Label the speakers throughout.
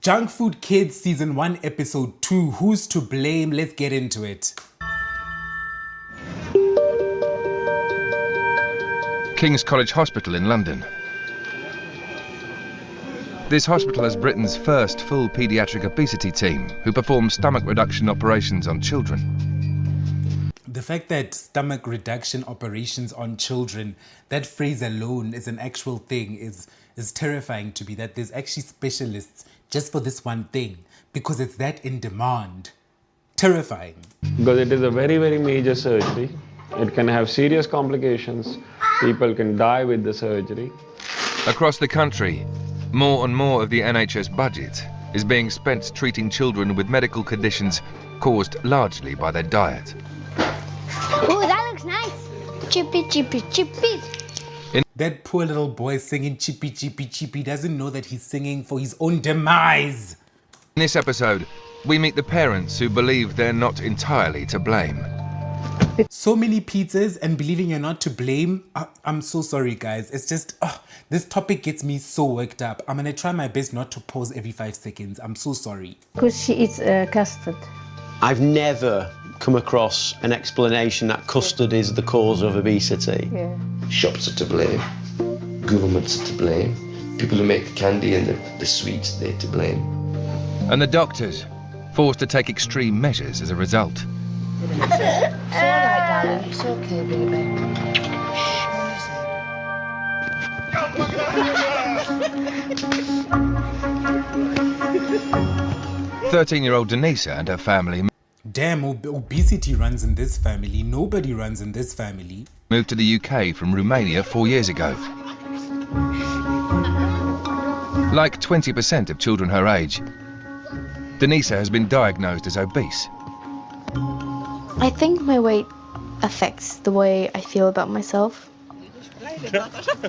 Speaker 1: Junk Food Kids Season 1 Episode 2. Who's to blame? Let's get into it.
Speaker 2: King's College Hospital in London. This hospital has Britain's first full paediatric obesity team who perform stomach reduction operations on children.
Speaker 1: The fact that stomach reduction operations on children, that phrase alone is an actual thing, is terrifying to me, that there's actually specialists just for this one thing because it's that in demand. Terrifying.
Speaker 3: Because it is a very, very major surgery. It can have serious complications. People can die with the surgery.
Speaker 2: Across the country, more and more of the NHS budget is being spent treating children with medical conditions caused largely by their diet.
Speaker 4: Oh, that looks nice. Chippy, chippy, chippy.
Speaker 1: That poor little boy singing chippy, chippy, chippy doesn't know that he's singing for his own demise.
Speaker 2: In this episode, we meet the parents who believe they're not entirely to blame.
Speaker 1: So many pizzas and believing you're not to blame. I'm so sorry, guys. It's just, this topic gets me so worked up. I'm going to try my best not to pause every 5 seconds. I'm so sorry.
Speaker 5: Because she eats custard.
Speaker 6: I've never come across an explanation that custard is the cause of obesity.
Speaker 5: Yeah.
Speaker 7: Shops are to blame, governments are to blame, people who make the candy and the sweets, they're to blame.
Speaker 2: And the doctors, forced to take extreme measures as a result.
Speaker 5: It's all right, darling. It's okay, baby.
Speaker 2: 13-year-old Denisa and her family
Speaker 1: Damn, obesity runs in this family. Nobody runs in this family.
Speaker 2: moved to the UK from Romania 4 years ago. Like 20% of children her age, Denisa has been diagnosed as obese.
Speaker 8: I think my weight affects the way I feel about myself.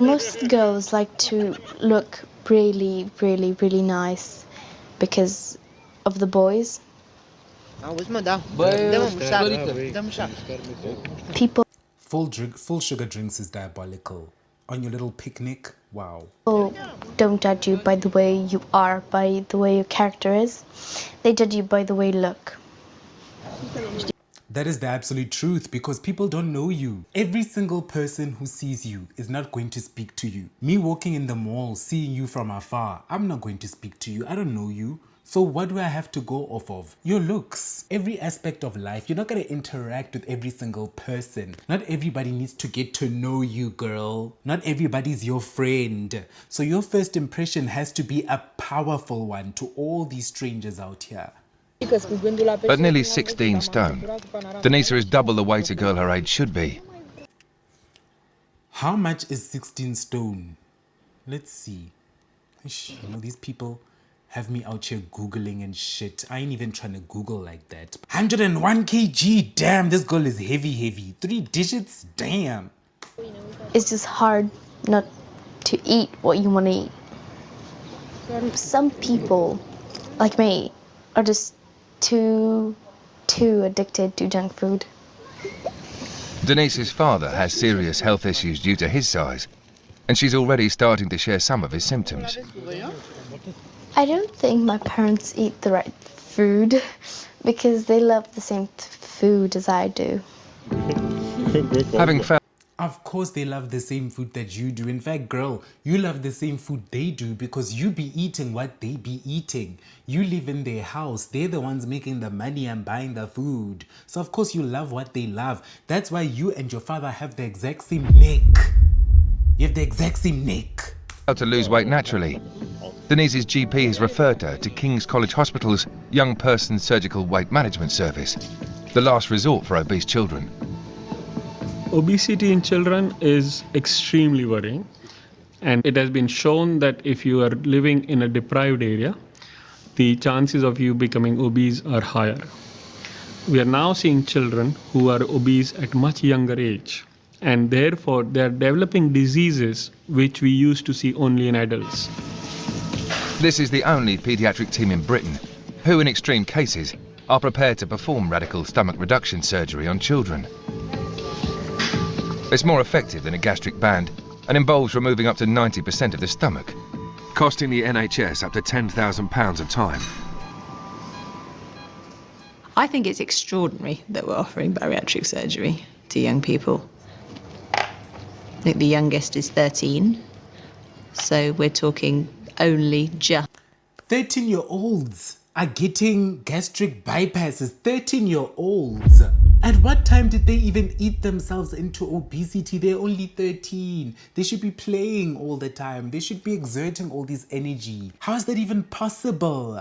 Speaker 8: Most girls like to look really, really, really nice because of the boys. People
Speaker 1: Full sugar drinks is diabolical. On your little picnic, wow.
Speaker 8: don't judge you by the way you are, by the way your character is. They judge you by the way you look.
Speaker 1: That is the absolute truth because people don't know you. Every single person who sees you is not going to speak to you. Me walking in the mall, seeing you from afar, I'm not going to speak to you. I don't know you. So what do I have to go off of? Your looks. Every aspect of life. You're not going to interact with every single person. Not everybody needs to get to know you, girl. Not everybody's your friend. So your first impression has to be a powerful one to all these strangers out here.
Speaker 2: At nearly 16 stone, Denisa is double the weight a girl her age should be.
Speaker 1: How much is 16 stone? Let's see. You know, these people have me out here Googling and shit. I ain't even trying to Google like that. 101 kg. Damn, this girl is heavy. 3 digits? Damn.
Speaker 8: It's just hard not to eat what you want to eat. Some people, like me, are just too addicted to junk food.
Speaker 2: Denise's father has serious health issues due to his size, and she's already starting to share some of his symptoms.
Speaker 8: I don't think my parents eat the right food because they love the same food as I do.
Speaker 2: Having found
Speaker 1: Of course they love the same food that you do. In fact, girl, you love the same food they do because you be eating what they be eating. You live in their house. They're the ones making the money and buying the food. So of course you love what they love. That's why you and your father have the exact same neck. You have the exact same neck.
Speaker 2: to lose weight naturally. Denise's GP has referred her to King's College Hospital's Young Persons Surgical Weight Management Service, the last resort for obese children.
Speaker 3: Obesity in children is extremely worrying, and it has been shown that if you are living in a deprived area, the chances of you becoming obese are higher. We are now seeing children who are obese at much younger age, and therefore they are developing diseases which we used to see only in adults.
Speaker 2: This is the only paediatric team in Britain who, in extreme cases, are prepared to perform radical stomach reduction surgery on children. It's more effective than a gastric band and involves removing up to 90% of the stomach, costing the NHS up to £10,000 a time.
Speaker 9: I think it's extraordinary that we're offering bariatric surgery to young people. I think the youngest is 13, so we're talking only just
Speaker 1: 13-year-olds are getting gastric bypasses. 13-year-olds. At what time did they even eat themselves into obesity? They're only 13. They should be playing all the time. They should be exerting all this energy. How is that even possible?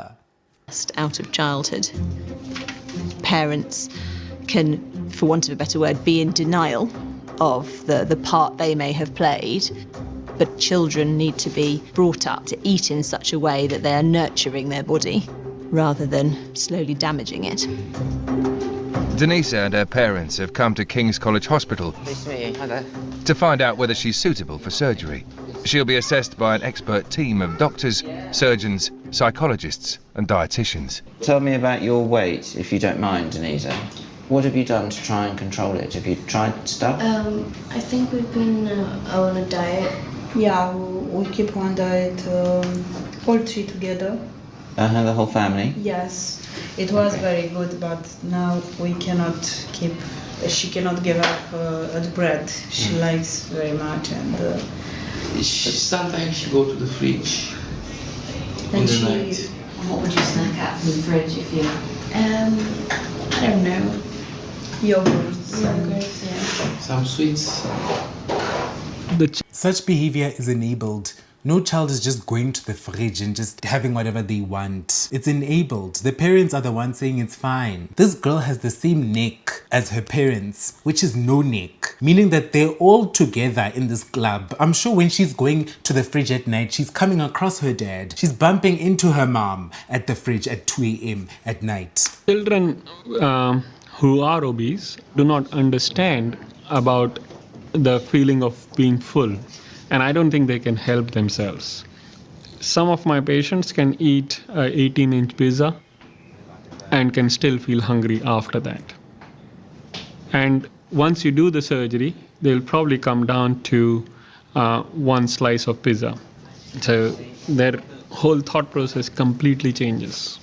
Speaker 9: out of childhood. Parents can, for want of a better word, be in denial of the part they may have played, but children need to be brought up to eat in such a way that they are nurturing their body rather than slowly damaging it.
Speaker 2: Denisa and her parents have come to King's College Hospital to find out whether she's suitable for surgery. She'll be assessed by an expert team of doctors, surgeons, psychologists and dietitians.
Speaker 10: Tell me about your weight, if you don't mind, Denisa. What have you done to try and control it? Have you tried stuff?
Speaker 8: I think we've been on a diet.
Speaker 11: Yeah, we keep on diet, all three together.
Speaker 10: The whole family?
Speaker 11: Yes, it was very good, but now we cannot keep. She cannot give up the bread. She likes very much, and
Speaker 7: sometimes she go to the fridge in the night.
Speaker 5: What would you snack at from the fridge if you?
Speaker 8: I don't know.
Speaker 11: yogurts.
Speaker 8: Yeah.
Speaker 7: Some sweets.
Speaker 1: Such behavior is enabled. No child is just going to the fridge and just having whatever they want. It's enabled. The parents are the ones saying it's fine. This girl has the same neck as her parents, which is no neck, meaning that they're all together in this club. I'm sure when she's going to the fridge at night, she's coming across her dad. She's bumping into her mom at the fridge at 2 a.m. at night.
Speaker 3: Children who are obese do not understand about the feeling of being full. And I don't think they can help themselves. Some of my patients can eat an 18-inch pizza and can still feel hungry after that. And once you do the surgery, they'll probably come down to one slice of pizza. So their whole thought process completely changes.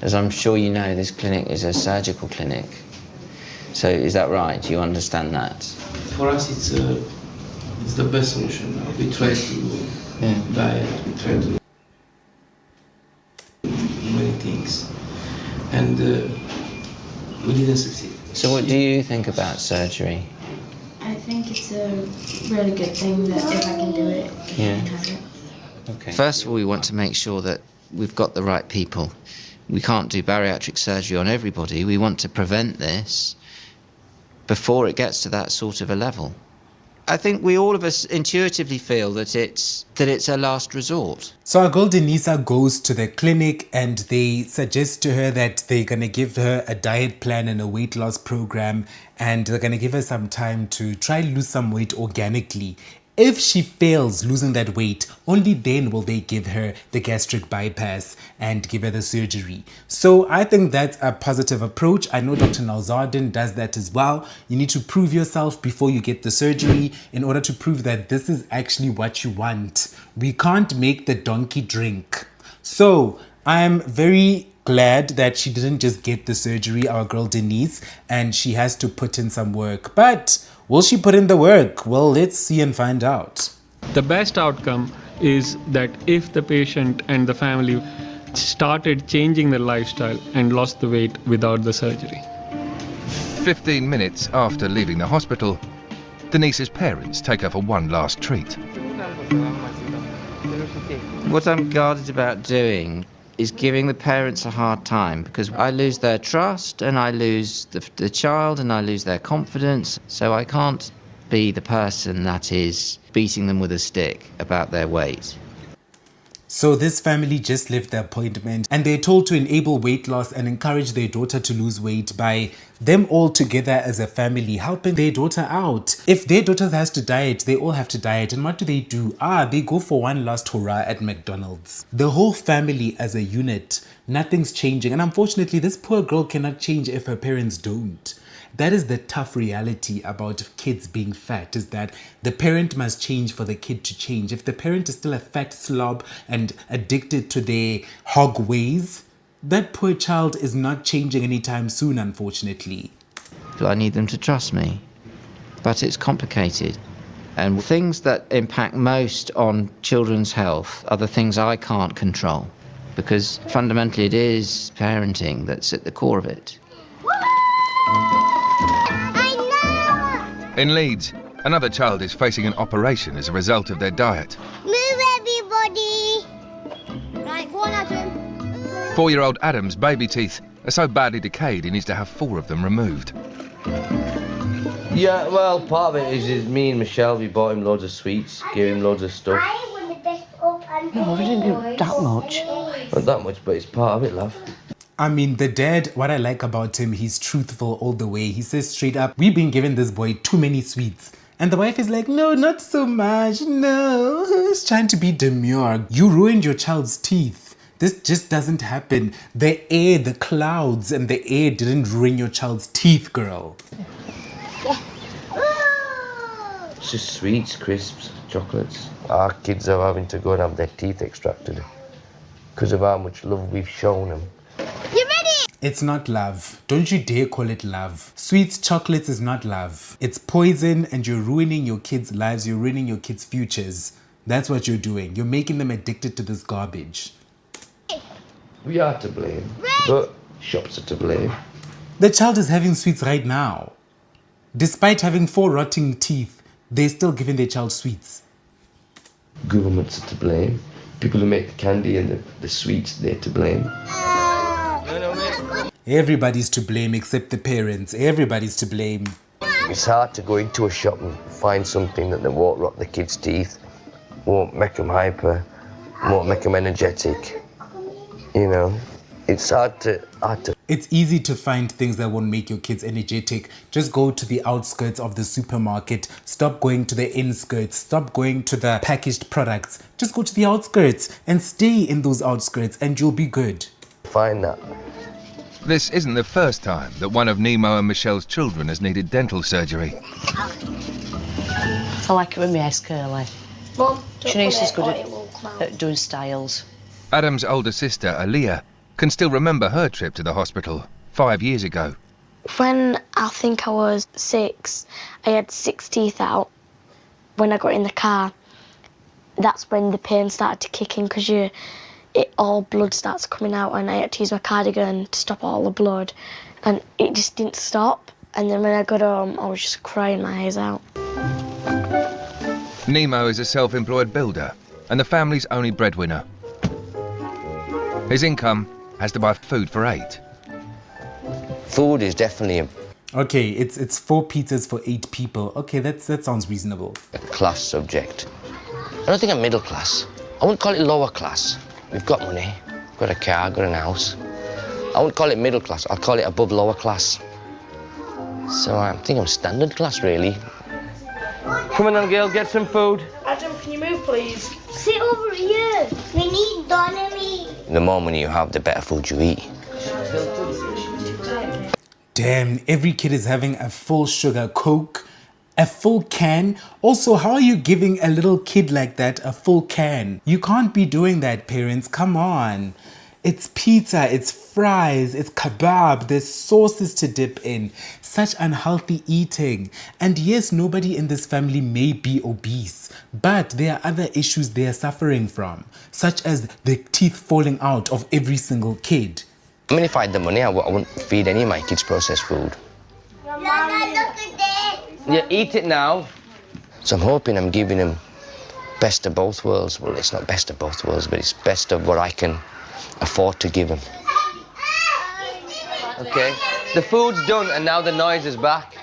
Speaker 10: As I'm sure you know, this clinic is a surgical clinic. So is that right? Do you understand that?
Speaker 7: For us, it's the best solution now. We try to diet, we try to do many things, and we didn't succeed.
Speaker 10: So what do you think about surgery?
Speaker 8: I think it's a really good thing that if I can do it, I can have it.
Speaker 10: Okay. First of all, we want to make sure that we've got the right people. We can't do bariatric surgery on everybody. We want to prevent this before it gets to that sort of a level. I think we all of us intuitively feel that it's a last resort.
Speaker 1: So our girl Denisa goes to the clinic and they suggest to her that they're going to give her a diet plan and a weight loss program, and they're going to give her some time to try lose some weight organically. If she fails losing that weight, only then will they give her the gastric bypass and give her the surgery. So I think that's a positive approach. I know Dr. Nalzardin does that as well. You need to prove yourself before you get the surgery in order to prove that this is actually what you want. We can't make the donkey drink. So I'm very glad that she didn't just get the surgery, our girl Denise, and she has to put in some work. But will she put in the work? Well, let's see and find out.
Speaker 3: The best outcome is that if the patient and the family started changing their lifestyle and lost the weight without the surgery.
Speaker 2: 15 minutes after leaving the hospital, Denise's parents take her for one last treat.
Speaker 10: What I'm guarded about doing is giving the parents a hard time, because I lose their trust and I lose the child and I lose their confidence. So I can't be the person that is beating them with a stick about their weight.
Speaker 1: So this family just left the appointment and they're told to enable weight loss and encourage their daughter to lose weight by Them all together as a family helping their daughter out. If their daughter has to diet, they all have to diet. And what do? They go for one last hurrah at McDonald's. The whole family as a unit, nothing's changing. And unfortunately, this poor girl cannot change if her parents don't. That is the tough reality about kids being fat, is that the parent must change for the kid to change. If the parent is still a fat slob and addicted to their hog ways, that poor child is not changing anytime soon, unfortunately.
Speaker 10: I need them to trust me, but it's complicated. And things that impact most on children's health are the things I can't control, because fundamentally it is parenting that's at the core of it.
Speaker 2: In Leeds, another child is facing an operation as a result of their diet.
Speaker 4: Move, everybody. Right, go on, Adam.
Speaker 2: 4-year-old Adam's baby teeth are so badly decayed he needs to have 4 of them removed.
Speaker 7: Yeah, well, part of it is me and Michelle, we bought him loads of sweets, gave him loads of stuff.
Speaker 5: No, we didn't do that much.
Speaker 7: Not that much, but it's part of it, love.
Speaker 1: I mean, the dad, what I like about him, he's truthful all the way. He says straight up, we've been giving this boy too many sweets. And the wife is like, no, not so much, no. He's trying to be demure. You ruined your child's teeth. This just doesn't happen. The air, the clouds, and the air didn't ruin your child's teeth, girl.
Speaker 7: It's just sweets, crisps, chocolates. Our kids are having to go and have their teeth extracted because of how much love we've shown them.
Speaker 4: You ready?
Speaker 1: It's not love. Don't you dare call it love. Sweets, chocolates is not love. It's poison, and you're ruining your kids' lives. You're ruining your kids' futures. That's what you're doing. You're making them addicted to this garbage.
Speaker 7: We are to blame, but shops are to blame.
Speaker 1: The child is having sweets right now. Despite having 4 rotting teeth, they're still giving their child sweets.
Speaker 7: Governments are to blame. People who make the candy and the sweets, they're to blame.
Speaker 1: Everybody's to blame except the parents. Everybody's to blame.
Speaker 7: It's hard to go into a shop and find something that won't rot the kids' teeth, won't make them hyper, won't make them energetic. You know, it's hard to...
Speaker 1: It's easy to find things that won't make your kids energetic. Just go to the outskirts of the supermarket. Stop going to the inskirts. Stop going to the packaged products. Just go to the outskirts and stay in those outskirts and you'll be good.
Speaker 7: Find that.
Speaker 2: This isn't the first time that one of Nemo and Michelle's children has needed dental surgery.
Speaker 5: I like it when my hair's curly.
Speaker 4: Mum,
Speaker 5: Shanice is good at doing styles.
Speaker 2: Adam's older sister, Aaliyah, can still remember her trip to the hospital 5 years ago.
Speaker 8: When I think I was 6, I had 6 teeth out. When I got in the car, that's when the pain started to kick in because all blood starts coming out, and I had to use my cardigan to stop all the blood, and it just didn't stop. And then when I got home, I was just crying my eyes out.
Speaker 2: Nemo is a self-employed builder and the family's only breadwinner. His income has to buy food for 8.
Speaker 7: Food is definitely
Speaker 1: Okay, it's 4 pizzas for 8 people. Okay, that sounds reasonable.
Speaker 7: a class subject. I don't think I'm middle class. I wouldn't call it lower class. We've got money, got a car, got an house. I wouldn't call it middle class, I'll call it above lower class. So I think I'm standard class, really. Come on, girl, get some food.
Speaker 11: Adam, can you move, please?
Speaker 4: Sit over here. We need Donnelly.
Speaker 7: The more money you have, the better food you eat.
Speaker 1: Damn, every kid is having a full sugar Coke, a full can. Also, how are you giving a little kid like that a full can? You can't be doing that, parents. Come on. It's pizza, it's fries, it's kebab, there's sauces to dip in. Such unhealthy eating. And yes, nobody in this family may be obese, but there are other issues they are suffering from, such as the teeth falling out of every single kid.
Speaker 7: I mean, if I had the money, I wouldn't feed any of my kids processed food.
Speaker 4: Look at this.
Speaker 7: Yeah, eat it now. So I'm hoping I'm giving them best of both worlds. Well, it's not best of both worlds, but it's best of what I can afford to give them. Okay, the food's done and now the noise is back.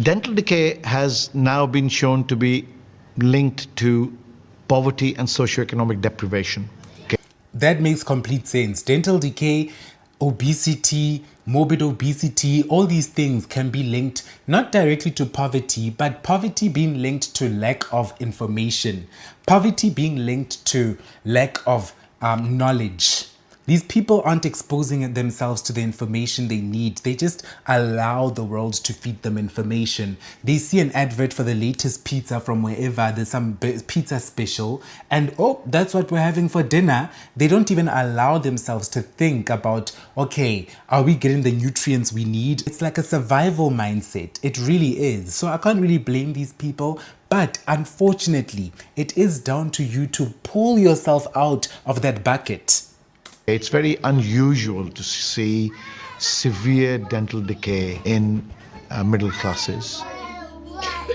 Speaker 12: Dental decay has now been shown to be linked to poverty and socioeconomic deprivation.
Speaker 1: That makes complete sense. Dental decay obesity, morbid obesity, all these things can be linked not directly to poverty, but poverty being linked to lack of information, poverty being linked to lack of knowledge. These people aren't exposing themselves to the information they need. They just allow the world to feed them information. They see an advert for the latest pizza from wherever, there's some pizza special, and oh, that's what we're having for dinner. They don't even allow themselves to think about, okay, are we getting the nutrients we need? It's like a survival mindset. It really is. So I can't really blame these people. But unfortunately, it is down to you to pull yourself out of that bucket.
Speaker 12: It's very unusual to see severe dental decay in middle classes.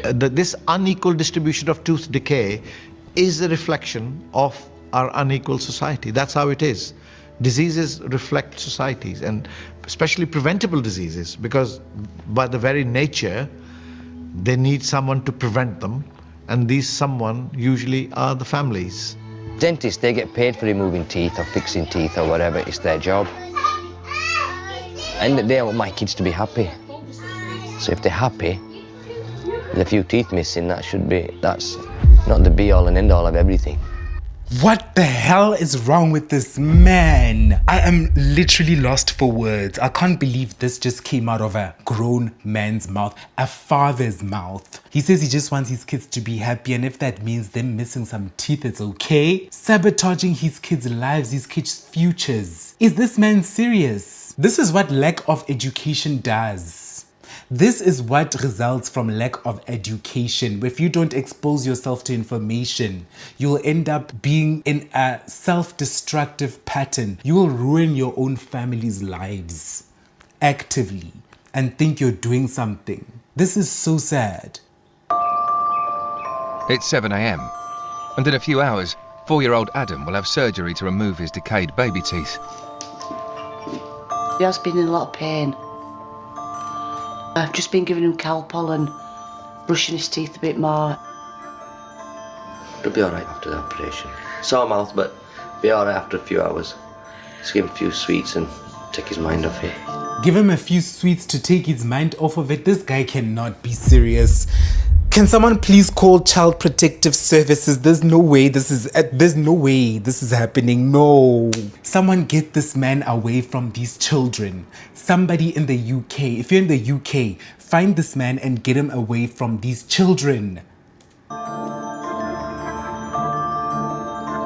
Speaker 12: This unequal distribution of tooth decay is a reflection of our unequal society. That's how it is. Diseases reflect societies, and especially preventable diseases, because by the very nature, they need someone to prevent them, and these someone usually are the families.
Speaker 7: Dentists, they get paid for removing teeth or fixing teeth or whatever. It's their job. And they want my kids to be happy. So if they're happy, with a few teeth missing, that's not the be-all and end-all of everything.
Speaker 1: What the hell is wrong with this man? I am literally lost for words. I can't believe this just came out of a grown man's mouth, a father's mouth. He says he just wants his kids to be happy, and if that means them missing some teeth, it's okay. Sabotaging his kids' lives, his kids' futures. Is this man serious? This is what lack of education does. This is what results from lack of education. If you don't expose yourself to information, you'll end up being in a self-destructive pattern. You will ruin your own family's lives actively and think you're doing something. This is so sad.
Speaker 2: It's 7 a.m. and in a few hours, 4-year-old Adam will have surgery to remove his decayed baby teeth.
Speaker 5: He has been in a lot of pain. I've just been giving him Calpol and brushing his teeth a bit more.
Speaker 7: It'll be alright after the operation. Sore mouth, but be alright after a few hours. Just give him a few sweets and take his mind off it.
Speaker 1: Give him a few sweets to take his mind off of it. This guy cannot be serious. Can someone please call Child Protective Services? There's no way this is happening. No. Someone get this man away from these children. Somebody in the UK, if you're in the UK, find this man and get him away from these children.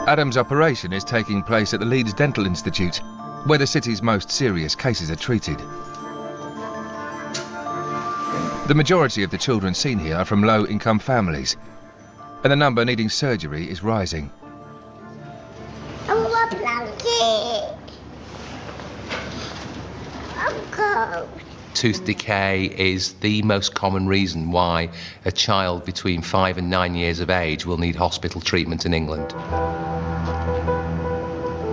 Speaker 2: Adam's operation is taking place at the Leeds Dental Institute, where the city's most serious cases are treated. The majority of the children seen here are from low-income families, and the number needing surgery is rising.
Speaker 13: Tooth decay is the most common reason why a child between 5 and 9 years of age will need hospital treatment in England.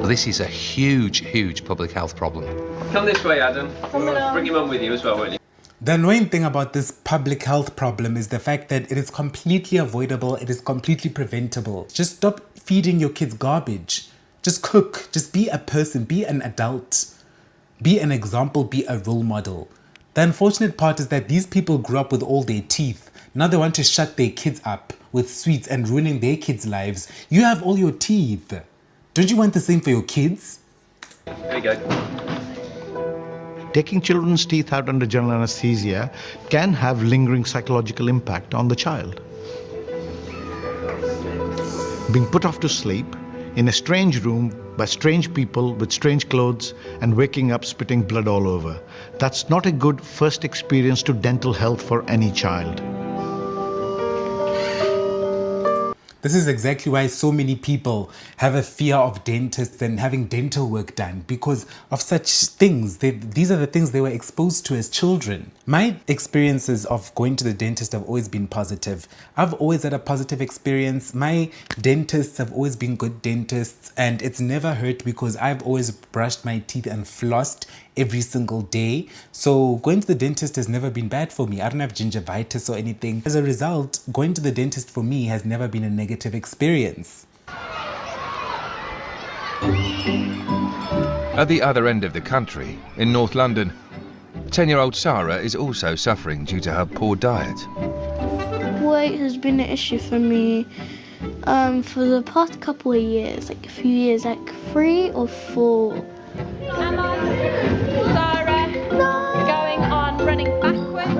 Speaker 13: This is a huge, huge public health problem.
Speaker 14: Come this way, Adam. Bring your mum with you as well, won't you?
Speaker 1: The annoying thing about this public health problem is the fact that it is completely avoidable, it is completely preventable. Just stop feeding your kids garbage. Just cook, just be a person, be an adult. Be an example, be a role model. The unfortunate part is that these people grew up with all their teeth. Now they want to shut their kids up with sweets and ruining their kids' lives. You have all your teeth. Don't you want the same for your kids?
Speaker 14: There you go.
Speaker 12: Taking children's teeth out under general anesthesia can have lingering psychological impact on the child. Being put off to sleep in a strange room by strange people with strange clothes and waking up spitting blood all over. That's not a good first experience to dental health for any child.
Speaker 1: This is exactly why so many people have a fear of dentists and having dental work done, because of such things. These are the things they were exposed to as children. My experiences of going to the dentist have always been positive. I've always had a positive experience. My dentists have always been good dentists, and it's never hurt because I've always brushed my teeth and flossed every single day. So going to the dentist has never been bad for me. I don't have gingivitis or anything. As a result, going to the dentist for me has never been a negative experience.
Speaker 2: At the other end of the country, in North London, 10-year-old Sarah is also suffering due to her poor diet.
Speaker 4: Weight has been an issue for me for the past couple of years, like a few years, like 3 or 4.
Speaker 15: Sarah, going on, running backwards.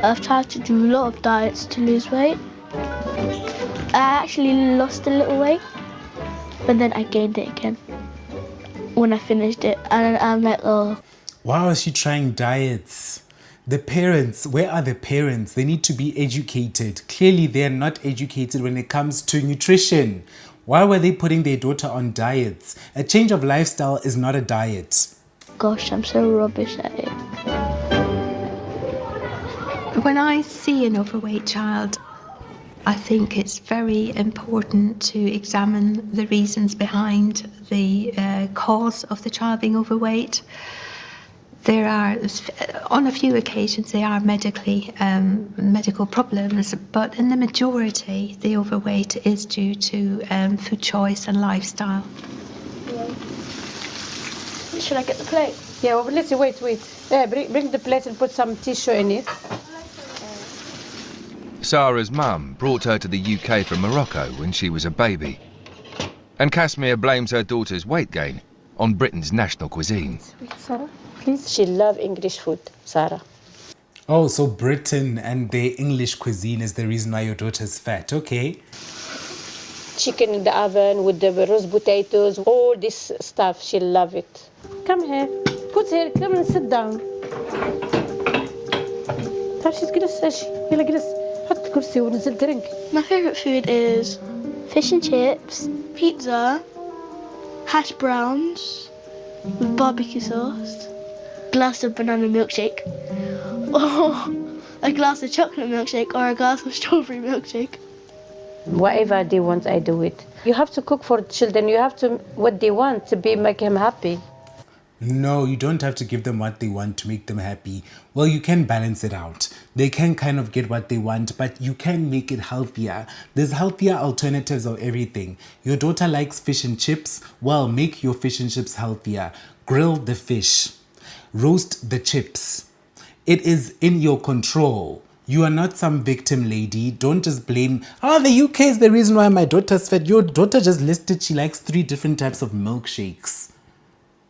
Speaker 4: I've tried to do a lot of diets to lose weight. I actually lost a little weight, but then I gained it again when I finished it, and I'm like, oh.
Speaker 1: Why is she trying diets? The parents, where are the parents? They need to be educated. Clearly, they're not educated when it comes to nutrition. Why were they putting their daughter on diets? A change of lifestyle is not a diet.
Speaker 4: Gosh, I'm so rubbish at it.
Speaker 16: When I see an overweight child, I think it's very important to examine the reasons behind the cause of the child being overweight. There are, on a few occasions, there are medical problems, but in the majority, the overweight is due to food choice and lifestyle.
Speaker 4: Should I get the plate?
Speaker 17: Yeah, well, let's wait. Bring the plate and put some tissue in it.
Speaker 2: Sarah's mum brought her to the UK from Morocco when she was a baby. And Kashmir blames her daughter's weight gain on Britain's national cuisine.
Speaker 17: Sarah, please. She loves English food, Sarah.
Speaker 1: Oh, so Britain and their English cuisine is the reason why your daughter's fat. Okay.
Speaker 17: Chicken in the oven with the roast potatoes, all this stuff. She loves it. Come here. Put here. Come and sit down. She's جلس يلا جلس حط الكرسي ونزل drink.
Speaker 4: My favourite food is fish and chips, pizza, hash browns with barbecue sauce, glass of banana milkshake, or a glass of chocolate milkshake, or a glass of strawberry milkshake.
Speaker 17: Whatever they want, I do it. You have to cook for children. You have to what they want to make them happy.
Speaker 1: No, you don't have to give them what they want to make them happy. Well, you can balance it out. They can kind of get what they want, but you can make it healthier. There's healthier alternatives of everything. Your daughter likes fish and chips. Well, make your fish and chips healthier. Grill the fish. Roast the chips. It is in your control. You are not some victim lady. Don't just blame, the UK is the reason why my daughter's fat. Your daughter just listed she likes 3 different types of milkshakes.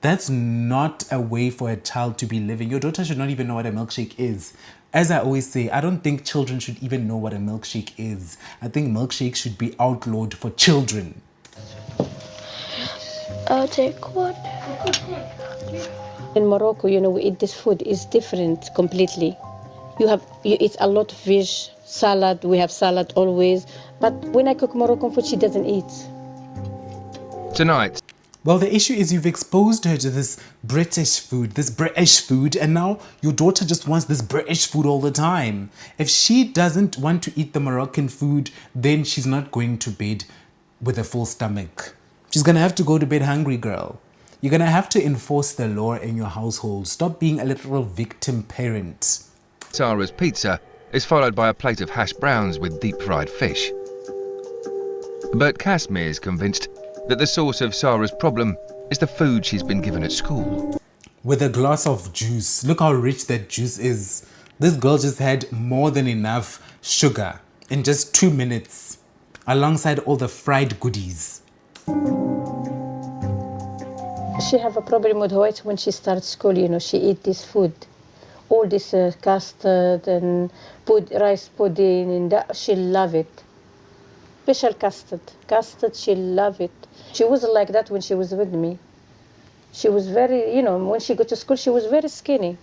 Speaker 1: That's not a way for a child to be living. Your daughter should not even know what a milkshake is. As I always say, I don't think children should even know what a milkshake is. I think milkshakes should be outlawed for children.
Speaker 4: I'll take one.
Speaker 17: In Morocco, we eat this food. It's different completely. You eat a lot of fish, salad. We have salad always. But when I cook Moroccan food, she doesn't eat.
Speaker 2: Tonight.
Speaker 1: Well, the issue is you've exposed her to this British food, and now your daughter just wants this British food all the time. If she doesn't want to eat the Moroccan food, then she's not going to bed with a full stomach. She's going to have to go to bed hungry, girl. You're going to have to enforce the law in your household. Stop being a literal victim parent.
Speaker 2: Sarah's pizza is followed by a plate of hash browns with deep-fried fish. But Kashmir is convinced that the source of Sarah's problem is the food she's been given at school.
Speaker 1: With a glass of juice. Look how rich that juice is. This girl just had more than enough sugar in just 2 minutes, alongside all the fried goodies.
Speaker 17: She have a problem with weight when she starts school. She eat this food. All this custard and rice pudding, and that, she love it. Special custard, she love it. She wasn't like that when she was with me. She was very, when she got to school, she was very skinny.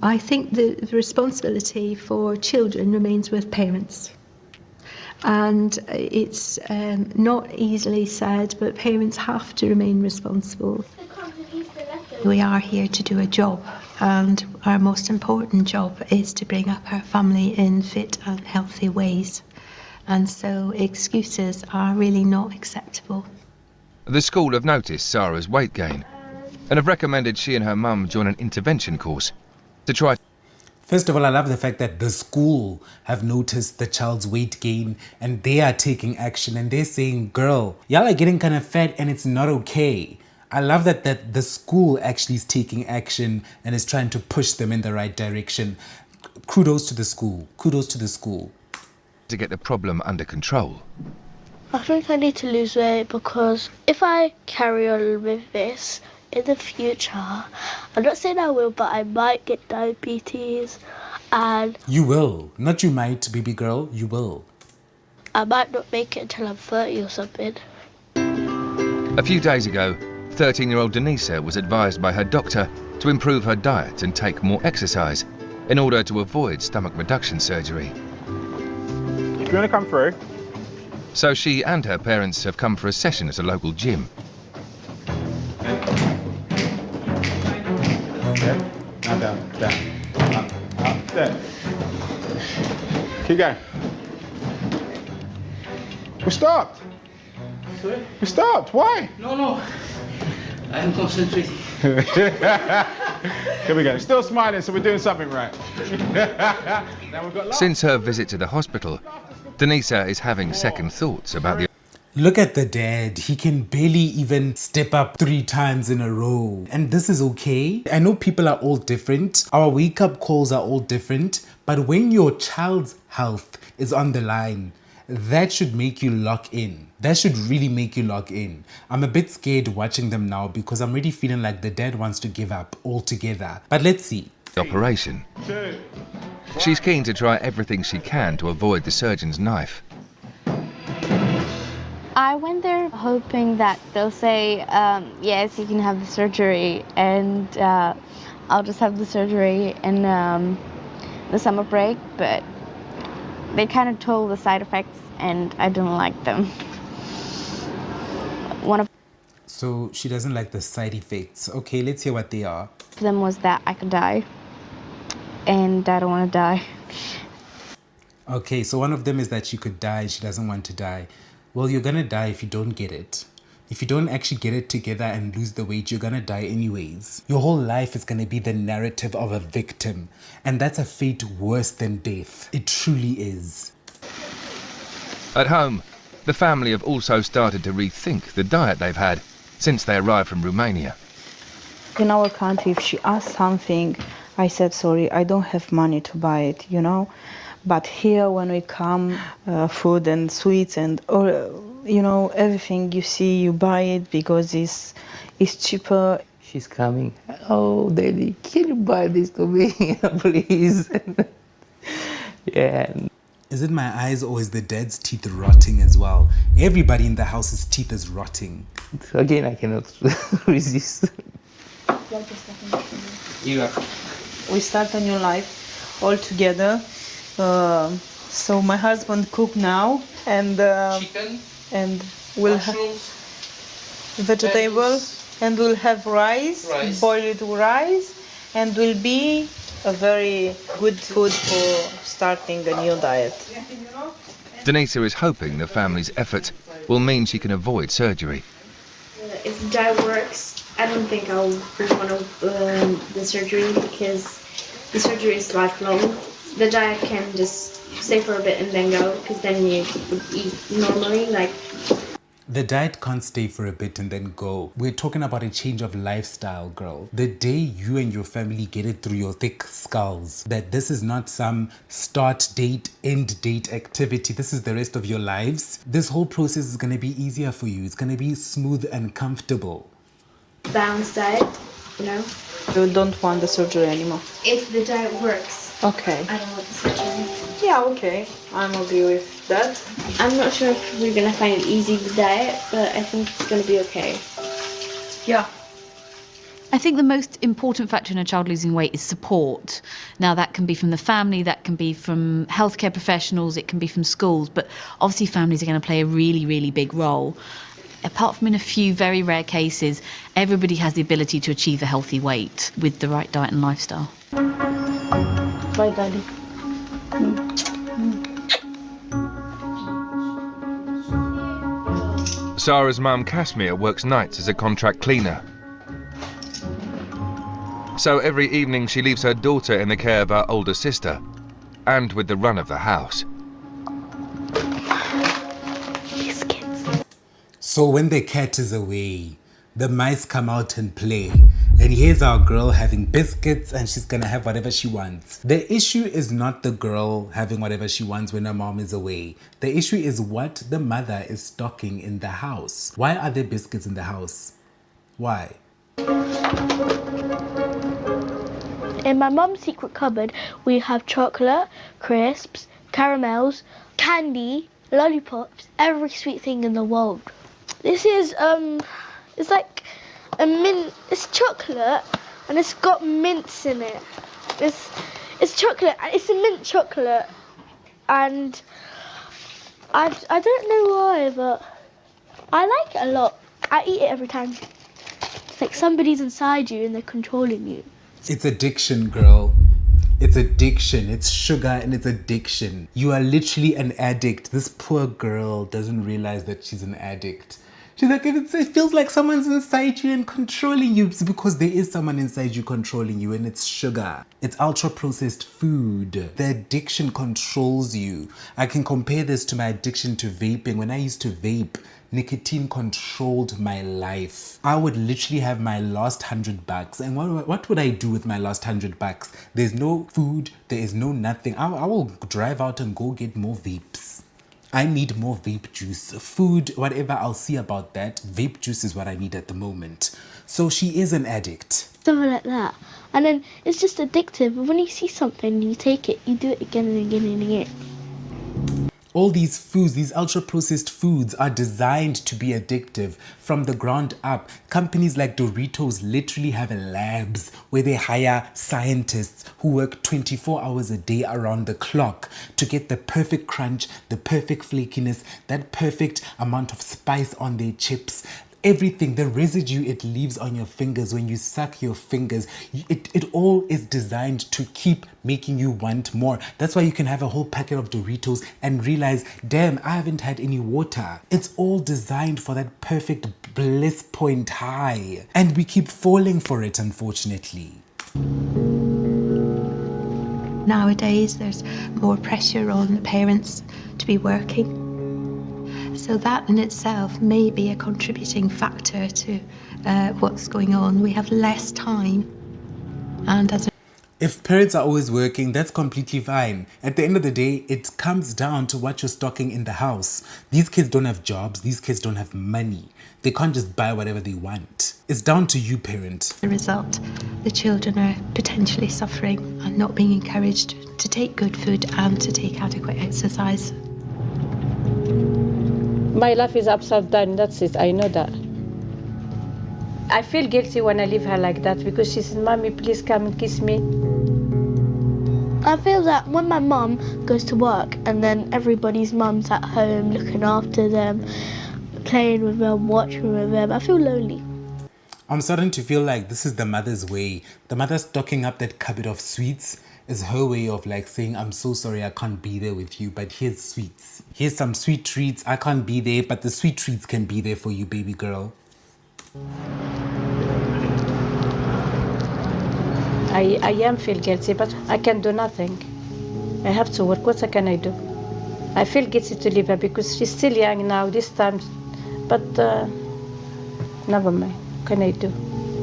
Speaker 16: I think the responsibility for children remains with parents. And it's not easily said, but parents have to remain responsible. We are here to do a job, and our most important job is to bring up our family in fit and healthy ways. And so excuses are really not acceptable.
Speaker 2: The school have noticed Sarah's weight gain and have recommended she and her mum join an intervention course to try.
Speaker 1: First of all, I love the fact that the school have noticed the child's weight gain and they are taking action and they're saying, girl, y'all are getting kind of fat and it's not okay. I love that the school actually is taking action and is trying to push them in the right direction. Kudos to the school. Kudos to the school.
Speaker 2: To get the problem under control.
Speaker 4: I think I need to lose weight because if I carry on with this in the future, I'm not saying I will, but I might get diabetes and
Speaker 1: You will. Not you might, baby girl. You will.
Speaker 4: I might not make it until I'm 30 or something.
Speaker 2: A few days ago, 13-year-old Denisa was advised by her doctor to improve her diet and take more exercise in order to avoid stomach reduction surgery.
Speaker 18: Do you want to come through?
Speaker 2: So she and her parents have come for a session at a local gym.
Speaker 18: Yeah. Now down, down, up, there. Keep going. We stopped.
Speaker 19: Sorry?
Speaker 18: We stopped. Why?
Speaker 19: No. I'm concentrating.
Speaker 18: Here we go. Still smiling, so we're doing something right. Now we've got
Speaker 2: Since her visit to the hospital, Denisa is having second thoughts about the...
Speaker 1: Look at the dad. He can barely even step up 3 times in a row. And this is okay. I know people are all different. Our wake-up calls are all different. But when your child's health is on the line, that should make you lock in. That should really make you lock in. I'm a bit scared watching them now because I'm really feeling like the dad wants to give up altogether. But let's see.
Speaker 2: Operation. She's keen to try everything she can to avoid the surgeon's knife.
Speaker 8: I went there hoping that they'll say, yes, you can have the surgery, and I'll just have the surgery in the summer break, but they kind of told the side effects and I didn't like them. One of
Speaker 1: So she doesn't like the side effects. Okay, let's hear what they are.
Speaker 8: them was that I could die, and I don't want to die.
Speaker 1: Okay, so one of them is that she could die. She doesn't want to die. Well, you're gonna die if you don't get it. If you don't actually get it together and lose the weight, you're gonna die anyways. Your whole life is gonna be the narrative of a victim. And that's a fate worse than death. It truly is.
Speaker 2: At home, the family have also started to rethink the diet they've had since they arrived from Romania.
Speaker 20: In our country, if she asked something, I said, sorry, I don't have money to buy it, you know. But here, when we come, food and sweets and, you know, everything you see, you buy it because it's cheaper.
Speaker 19: She's coming. Oh, Daddy, can you buy this to me, please? Yeah.
Speaker 1: Is it my eyes or is the dad's teeth rotting as well? Everybody in the house's teeth is rotting.
Speaker 19: Again, I cannot resist.
Speaker 20: We start a new life all together. So my husband cook now, and
Speaker 19: Chicken,
Speaker 20: and we'll have vegetable, and we'll have rice, boiled rice, and will be a very good food for starting a new diet.
Speaker 2: Denisa is hoping the family's effort will mean she can avoid surgery.
Speaker 8: If the diet works, I don't think I'll want the surgery because the surgery is lifelong. The diet can just stay for a bit and then go because then you would eat normally, like.
Speaker 1: The diet can't stay for a bit and then go. We're talking about a change of lifestyle, girl. The day you and your family get it through your thick skulls that this is not some start date, end date activity. This is the rest of your lives. This whole process is going to be easier for you. It's going to be smooth and comfortable.
Speaker 8: Balanced diet, you know.
Speaker 20: You don't want the surgery anymore.
Speaker 8: If the diet works.
Speaker 20: Okay.
Speaker 8: I don't want the surgery.
Speaker 20: Yeah, okay. I'm agree with that.
Speaker 8: I'm not sure if we're gonna find it easy with diet, but I think it's gonna be okay.
Speaker 20: Yeah.
Speaker 9: I think the most important factor in a child losing weight is support. Now that can be from the family, that can be from healthcare professionals, it can be from schools, but obviously families are going to play a really, really big role. Apart from in a few very rare cases, everybody has the ability to achieve a healthy weight with the right diet and lifestyle.
Speaker 20: Bye, Daddy.
Speaker 2: Sarah's mum, Kashmir, works nights as a contract cleaner. So every evening she leaves her daughter in the care of her older sister, and with the run of the house.
Speaker 1: So when the cat is away, the mice come out and play. And here's our girl having biscuits and she's gonna have whatever she wants. The issue is not the girl having whatever she wants when her mom is away. The issue is what the mother is stocking in the house. Why are there biscuits in the house? Why?
Speaker 4: In my mum's secret cupboard, we have chocolate, crisps, caramels, candy, lollipops, every sweet thing in the world. This is, it's like a mint, it's chocolate and it's got mints in it. It's chocolate, it's a mint chocolate and I don't know why, but I like it a lot. I eat it every time. It's like somebody's inside you and they're controlling you.
Speaker 1: It's addiction, girl. It's addiction. It's sugar and it's addiction. You are literally an addict. This poor girl doesn't realize that she's an addict. She's like, it feels like someone's inside you and controlling you. It's because there is someone inside you controlling you, and it's sugar. It's ultra-processed food. The addiction controls you. I can compare this to my addiction to vaping. When I used to vape, nicotine controlled my life. I would literally have my last $100, and what would I do with my last $100? There's no food, there is no nothing. I will drive out and go get more vapes. I need more vape juice. Food, whatever, I'll see about that. Vape juice is what I need at the moment. So she is an addict.
Speaker 4: Something like that. And then it's just addictive. When you see something, you take it, you do it again and again and again.
Speaker 1: All these foods, these ultra-processed foods are designed to be addictive from the ground up. Companies like Doritos literally have labs where they hire scientists who work 24 hours a day around the clock to get the perfect crunch, the perfect flakiness, that perfect amount of spice on their chips. Everything, the residue it leaves on your fingers when you suck your fingers, it all is designed to keep making you want more. That's why you can have a whole packet of Doritos and realize, damn, I haven't had any water. It's all designed for that perfect bliss point high. And we keep falling for it, unfortunately.
Speaker 16: Nowadays, there's more pressure on the parents to be working. So that in itself may be a contributing factor to what's going on. We have less time, and as
Speaker 1: if parents are always working, that's completely fine. At the end of the day, it comes down to what you're stocking in the house. These kids don't have jobs. These kids don't have money. They can't just buy whatever they want. It's down to you, parent.
Speaker 16: a result, the children are potentially suffering and not being encouraged to take good food and to take adequate exercise.
Speaker 17: My life is upside down, that's it, I know that. I feel guilty when I leave her like that because she says, Mommy, please come and kiss me.
Speaker 4: I feel that when my mum goes to work and then everybody's mum's at home looking after them, playing with them, watching with them, I feel lonely.
Speaker 1: I'm starting to feel like this is the mother's way. The mother stocking up that cupboard of sweets is her way of like saying, I'm so sorry I can't be there with you, but here's sweets. Here's some sweet treats. I can't be there, but the sweet treats can be there for you, baby girl.
Speaker 17: I am feel guilty, but I can do nothing. I have to work. What can I do? I feel guilty to leave her because she's still young now, this time. But never mind. What can I do?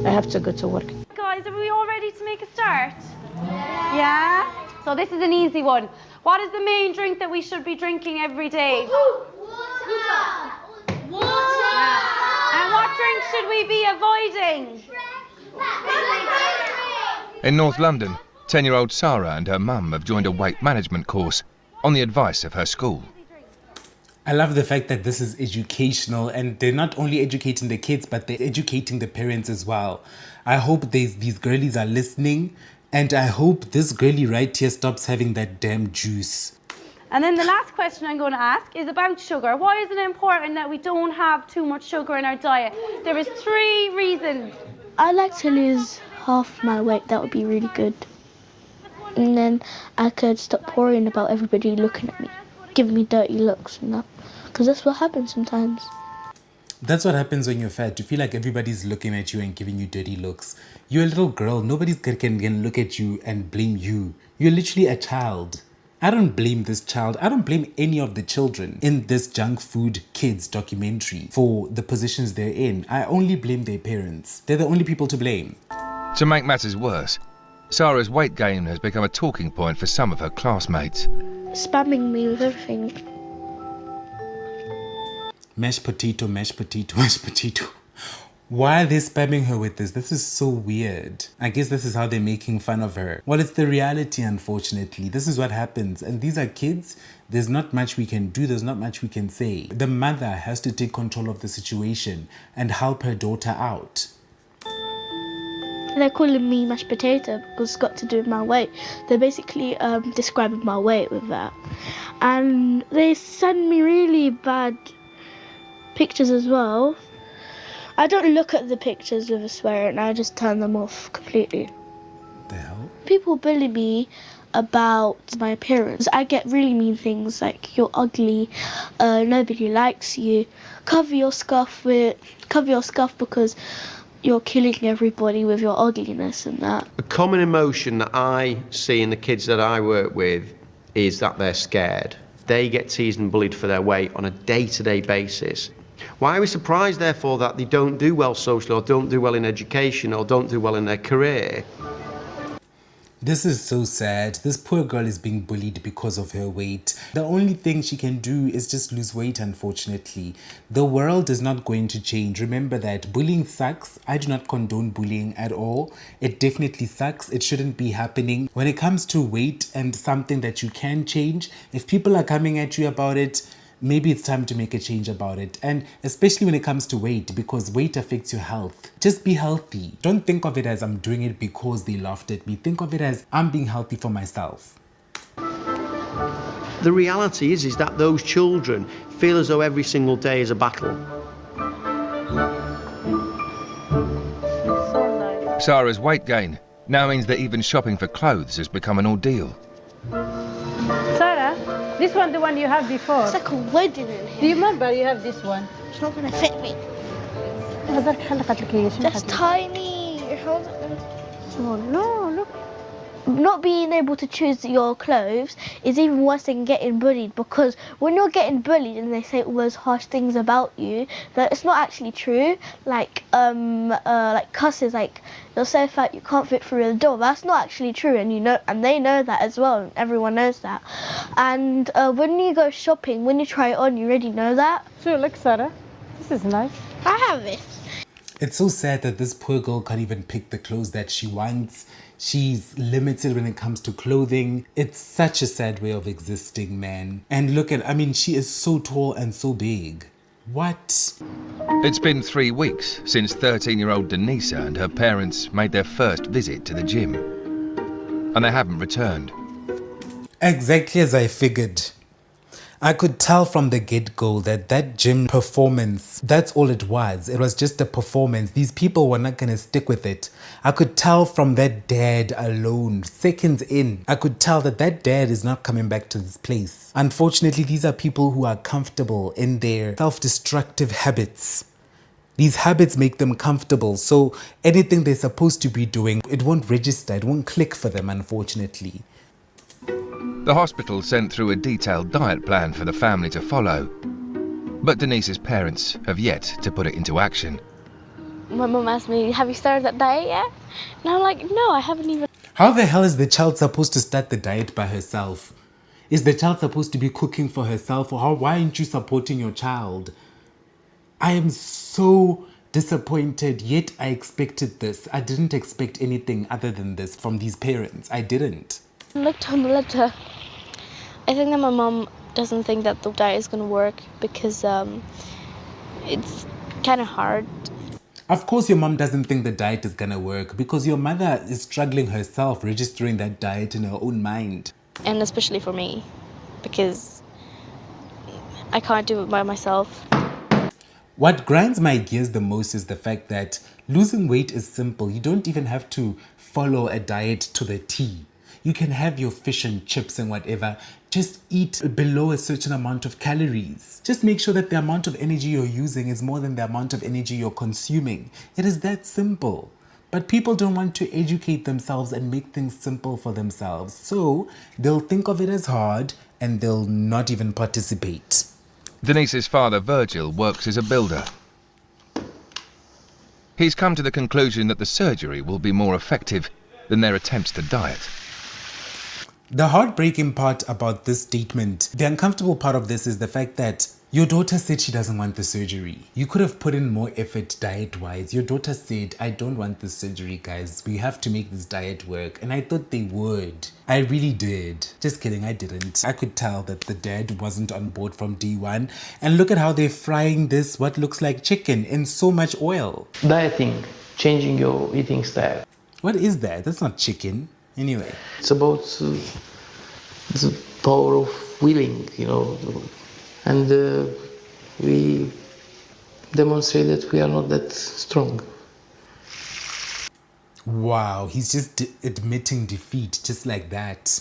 Speaker 17: I have to go to work.
Speaker 15: Guys, are we all ready to make a start? Yeah? So this is an easy one. What is the main drink that we should be drinking every day?
Speaker 4: Water!
Speaker 15: And what drink should we be avoiding?
Speaker 2: In North London, 10-year-old Sarah and her mum have joined a weight management course on the advice of her school.
Speaker 1: I love the fact that this is educational and they're not only educating the kids, but they're educating the parents as well. I hope these girlies are listening, and I hope this girlie right here stops having that damn juice.
Speaker 15: And then the last question I'm going to ask is about sugar. Why is it important that we don't have too much sugar in our diet? There is 3 reasons.
Speaker 4: I'd like to lose half my weight, that would be really good. And then I could stop worrying about everybody looking at me, giving me dirty looks and that, because that's what happens sometimes.
Speaker 1: That's what happens when you're fat. You feel like everybody's looking at you and giving you dirty looks. You're a little girl. Nobody can look at you and blame you. You're literally a child. I don't blame this child. I don't blame any of the children in this junk food kids documentary for the positions they're in. I only blame their parents. They're the only people to blame.
Speaker 2: To make matters worse, Sarah's weight gain has become a talking point for some of her classmates.
Speaker 4: Spamming me with everything.
Speaker 1: Mashed potato, mashed potato, mashed potato. Why are they spamming her with this? This is so weird. I guess this is how they're making fun of her. Well, it's the reality, unfortunately. This is what happens. And these are kids. There's not much we can do. There's not much we can say. The mother has to take control of the situation and help her daughter out.
Speaker 4: They're calling me mashed potato because it's got to do with my weight. They're basically describing my weight with that. And they send me really bad pictures as well. I don't look at the pictures with a swear and I just turn them off completely.
Speaker 1: The hell?
Speaker 4: People bully me about my appearance. I get really mean things like you're ugly, nobody likes you, cover your scarf because you're killing everybody with your ugliness and that.
Speaker 6: A common emotion that I see in the kids that I work with is that they're scared. They get teased and bullied for their weight on a day-to-day basis. Why are we surprised, therefore, that they don't do well socially or don't do well in education or don't do well in their career?
Speaker 1: This is so sad. This poor girl is being bullied because of her weight. The only thing she can do is just lose weight, unfortunately. The world is not going to change. Remember that. Bullying sucks. I do not condone bullying at all. It definitely sucks. It shouldn't be happening. When it comes to weight and something that you can change, if people are coming at you about it, maybe it's time to make a change about it. And especially when it comes to weight, because weight affects your health. Just be healthy. Don't think of it as I'm doing it because they laughed at me. Think of it as I'm being healthy for myself.
Speaker 6: The reality is that those children feel as though every single day is a battle.
Speaker 2: Sarah's weight gain now means that even shopping for clothes has become an ordeal.
Speaker 17: Sarah, this one, the one you had before.
Speaker 4: It's like a wedding in here.
Speaker 17: Do you remember you have this one?
Speaker 4: It's not going to fit me. That's tiny. How's it going to... Oh no, look. Not being able to choose your clothes is even worse than getting bullied, because when you're getting bullied and they say all those harsh things about you that it's not actually true, like cusses, like you're so fat you can't fit through the door. That's not actually true, and you know, and they know that as well. And everyone knows that. And when you go shopping, when you try it on, you already know that.
Speaker 17: So look, Sarah, this is nice.
Speaker 4: I have this.
Speaker 1: It's so sad that this poor girl can't even pick the clothes that she wants. She's limited when it comes to clothing. It's such a sad way of existing, man. And look at, I mean, she is so tall and so big. What?
Speaker 2: It's been 3 weeks since 13-year-old Denisa and her parents made their first visit to the gym. And they haven't returned.
Speaker 1: Exactly as I figured. I could tell from the get-go that that gym performance, that's all it was. It was just a performance. These people were not going to stick with it. I could tell from that dad alone, seconds in, I could tell that that dad is not coming back to this place. Unfortunately, these are people who are comfortable in their self-destructive habits. These habits make them comfortable, so anything they're supposed to be doing, it won't register, it won't click for them, unfortunately.
Speaker 2: The hospital sent through a detailed diet plan for the family to follow. But Denise's parents have yet to put it into action.
Speaker 4: My mum asked me, have you started that diet yet? And I'm like, no, I haven't even.
Speaker 1: How the hell is the child supposed to start the diet by herself? Is the child supposed to be cooking for herself? Or why aren't you supporting your child? I am so disappointed, yet I expected this. I didn't expect anything other than this from these parents. I didn't.
Speaker 4: I looked on the letter. I think that my mum doesn't think that the diet is going to work because it's kind of hard.
Speaker 1: Of course your mom doesn't think the diet is going to work because your mother is struggling herself registering that diet in her own mind.
Speaker 4: And especially for me, because I can't do it by myself.
Speaker 1: What grinds my gears the most is the fact that losing weight is simple. You don't even have to follow a diet to the T. You can have your fish and chips and whatever. Just eat below a certain amount of calories. Just make sure that the amount of energy you're using is more than the amount of energy you're consuming. It is that simple. But people don't want to educate themselves and make things simple for themselves. So they'll think of it as hard and they'll not even participate.
Speaker 2: Denise's father, Virgil, works as a builder. He's come to the conclusion that the surgery will be more effective than their attempts to diet.
Speaker 1: The heartbreaking part about this statement, the uncomfortable part of this is the fact that your daughter said she doesn't want the surgery. You could have put in more effort diet-wise. Your daughter said, I don't want this surgery, guys. We have to make this diet work. And I thought they would. I really did. Just kidding, I didn't. I could tell that the dad wasn't on board from day one. And look at how they're frying this, what looks like chicken, in so much oil.
Speaker 19: Dieting, changing your eating style.
Speaker 1: What is that? That's not chicken. Anyway.
Speaker 19: It's about the power of willing, you know. And we demonstrate that we are not that strong.
Speaker 1: Wow, he's just admitting defeat just like that.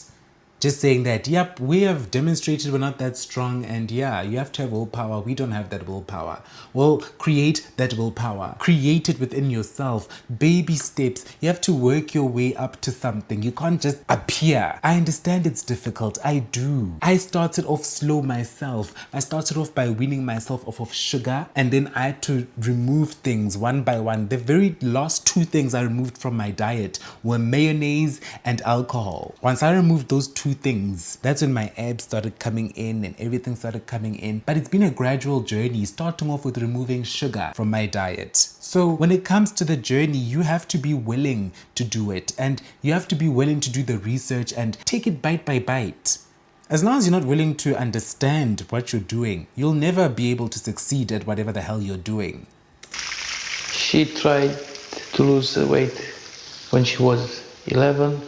Speaker 1: Just saying that, yep, we have demonstrated we're not that strong, and yeah, you have to have willpower. We don't have that willpower. Well, create that willpower. Create it within yourself. Baby steps. You have to work your way up to something. You can't just appear. I understand it's difficult. I do. I started off slow myself. I started off by weaning myself off of sugar, and then I had to remove things one by one. The very last two things I removed from my diet were mayonnaise and alcohol. Once I removed those two things, that's when my abs started coming in and everything started coming in. But it's been a gradual journey, starting off with removing sugar from my diet. So when it comes to the journey, you have to be willing to do it, and you have to be willing to do the research and take it bite by bite. As long as you're not willing to understand what you're doing, you'll never be able to succeed at whatever the hell you're doing.
Speaker 19: She tried to lose weight when she was 11.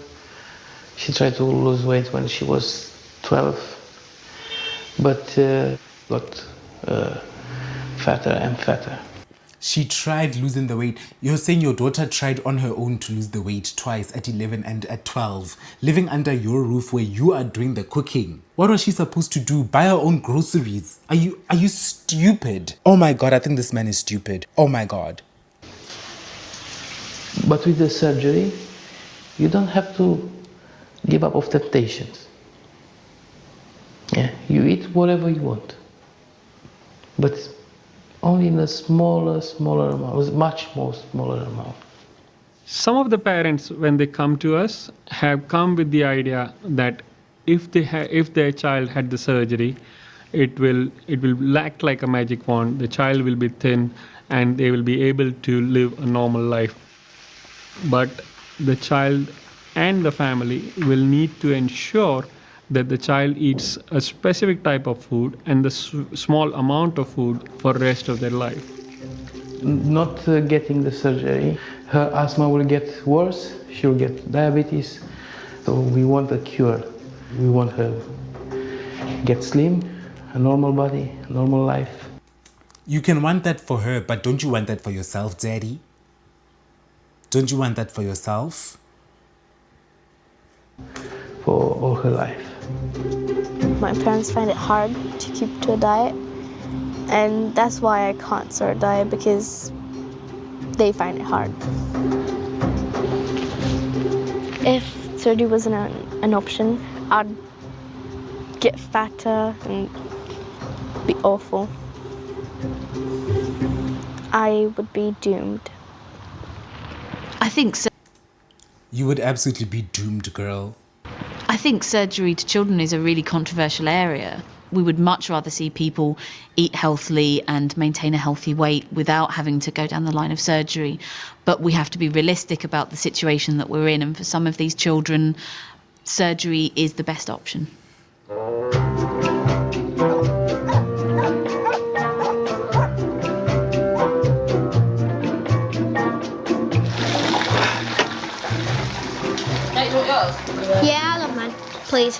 Speaker 19: She tried to lose weight when she was 12, but got fatter and fatter.
Speaker 1: She tried losing the weight. You're saying your daughter tried on her own to lose the weight twice, at 11 and at 12, living under your roof where you are doing the cooking. What was she supposed to do? Buy her own groceries? Are you stupid? Oh my God, I think this man is stupid. Oh my God.
Speaker 19: But with the surgery, you don't have to give up of temptations. Yeah, you eat whatever you want, but only in a smaller amount, much more smaller amount.
Speaker 3: Some of the parents, when they come to us, have come with the idea that if their child had the surgery, it will act like a magic wand. The child will be thin, and they will be able to live a normal life. But the child and the family will need to ensure that the child eats a specific type of food and the small amount of food for the rest of their life.
Speaker 19: Not getting the surgery, her asthma will get worse, she will get diabetes. So we want a cure. We want her to get slim, a normal body, a normal life.
Speaker 1: You can want that for her, but don't you want that for yourself, Daddy? Don't you want that for yourself?
Speaker 19: For all her life.
Speaker 4: My parents find it hard to keep to a diet, and that's why I can't start a diet, because they find it hard. If surgery wasn't an option, I'd get fatter and be awful. I would be doomed.
Speaker 9: I think so.
Speaker 1: You would absolutely be doomed, girl.
Speaker 9: I think surgery to children is a really controversial area. We would much rather see people eat healthily and maintain a healthy weight without having to go down the line of surgery. But we have to be realistic about the situation that we're in. And for some of these children, surgery is the best option.
Speaker 4: Yeah, I love mine. Please.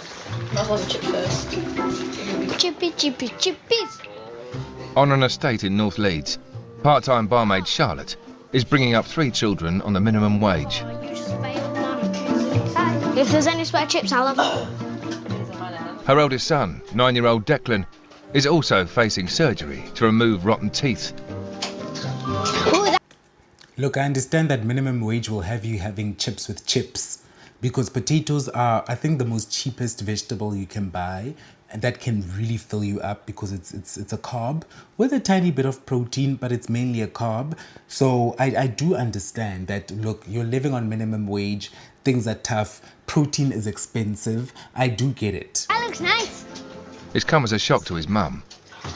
Speaker 17: I'll have a chip first.
Speaker 4: Chippy, chippy, chippies.
Speaker 2: On an estate in North Leeds, part-time barmaid Charlotte is bringing up 3 children on the minimum wage.
Speaker 4: If there's any spare chips, I'll have them.
Speaker 2: Her eldest son, 9-year-old Declan, is also facing surgery to remove rotten teeth.
Speaker 1: Look, I understand that minimum wage will have you having chips with chips because potatoes are, I think, the most cheapest vegetable you can buy, and that can really fill you up because it's a carb with a tiny bit of protein, but it's mainly a carb. So I do understand that, look, you're living on minimum wage, things are tough, protein is expensive. I do get it.
Speaker 8: That looks nice.
Speaker 2: It's come as a shock to his mum.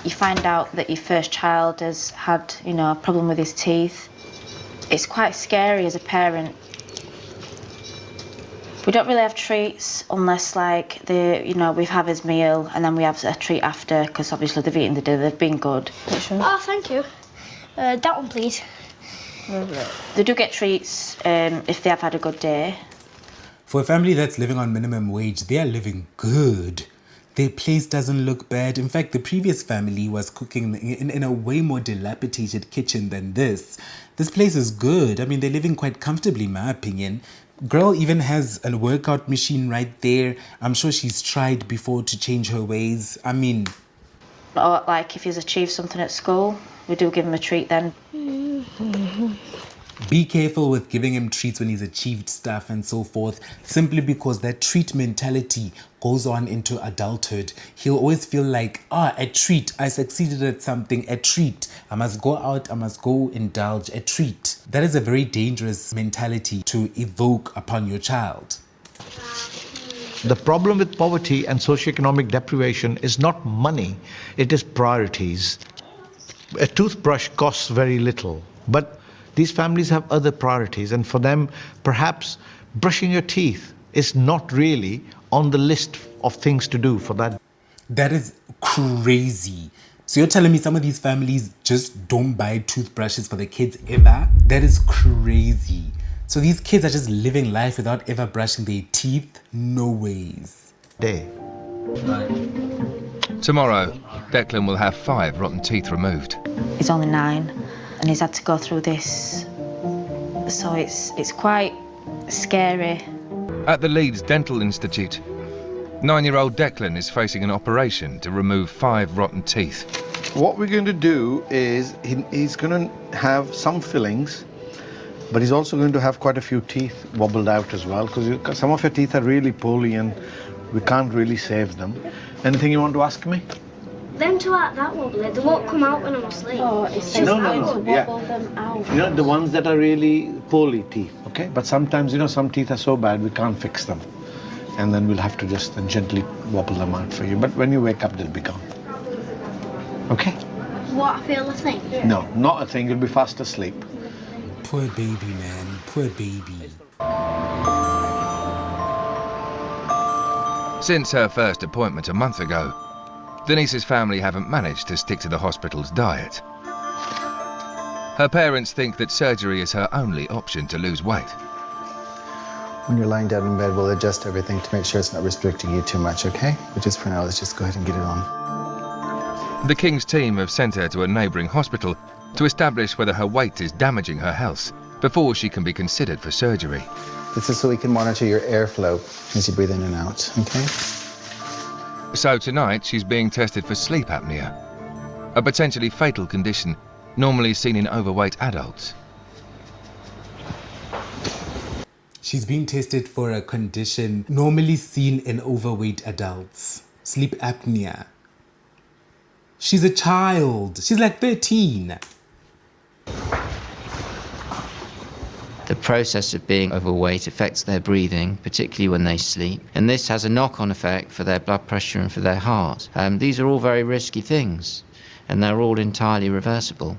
Speaker 21: You find out that your first child has had, a problem with his teeth. It's quite scary as a parent. We don't really have treats unless, we've had his meal and then we have a treat after, because obviously they've eaten the dinner, they've been good.
Speaker 4: Oh, thank you. That one, please.
Speaker 21: They do get treats if they have had a good day.
Speaker 1: For a family that's living on minimum wage, they are living good. Their place doesn't look bad. In fact, the previous family was cooking in a way more dilapidated kitchen than this. This place is good. I mean, they're living quite comfortably, in my opinion. Girl even has a workout machine right there. I'm sure she's tried before to change her ways. I mean...
Speaker 21: Or, if he's achieved something at school, we do give him a treat then.
Speaker 1: Be careful with giving him treats when he's achieved stuff and so forth, simply because that treat mentality goes on into adulthood. He'll always feel like, a treat, I succeeded at something, a treat. I must go out, I must go indulge, a treat. That is a very dangerous mentality to evoke upon your child.
Speaker 12: The problem with poverty and socioeconomic deprivation is not money, it is priorities. A toothbrush costs very little, but these families have other priorities, and for them, perhaps brushing your teeth is not really on the list of things to do for that.
Speaker 1: That is crazy. So you're telling me some of these families just don't buy toothbrushes for their kids ever? That is crazy. So these kids are just living life without ever brushing their teeth? No ways.
Speaker 2: Tomorrow, Declan will have 5 rotten teeth removed.
Speaker 21: He's only 9 and he's had to go through this. So it's quite scary.
Speaker 2: At the Leeds Dental Institute, 9-year-old Declan is facing an operation to remove 5 rotten teeth.
Speaker 12: What we're going to do is he's going to have some fillings, but he's also going to have quite a few teeth wobbled out as well, because some of your teeth are really poorly and we can't really save them. Anything you want to ask me?
Speaker 4: Them two aren't that wobbly. They won't come out when I'm asleep.
Speaker 21: Oh, it's
Speaker 12: just wobble
Speaker 21: them out.
Speaker 12: The ones that are really poorly teeth, okay? But sometimes, some teeth are so bad we can't fix them. And then we'll have to just gently wobble them out for you. But when you wake up, they'll be gone. Okay?
Speaker 4: What, I feel a thing?
Speaker 12: No, not a thing. You'll be fast asleep.
Speaker 1: Poor baby, man. Poor baby.
Speaker 2: Since her first appointment a month ago, Denise's family haven't managed to stick to the hospital's diet. Her parents think that surgery is her only option to lose weight.
Speaker 22: When you're lying down in bed, we'll adjust everything to make sure it's not restricting you too much, okay? But just for now, let's just go ahead and get it on.
Speaker 2: The King's team have sent her to a neighbouring hospital to establish whether her weight is damaging her health before she can be considered for surgery.
Speaker 22: This is so we can monitor your airflow as you breathe in and out, okay?
Speaker 2: So tonight, she's being tested for sleep apnea, a potentially fatal condition normally seen in overweight adults.
Speaker 1: She's being tested for a condition normally seen in overweight adults. Sleep apnea. She's a child. She's like 13.
Speaker 10: The process of being overweight affects their breathing, particularly when they sleep, and this has a knock-on effect for their blood pressure and for their heart. These are all very risky things, and they're all entirely reversible.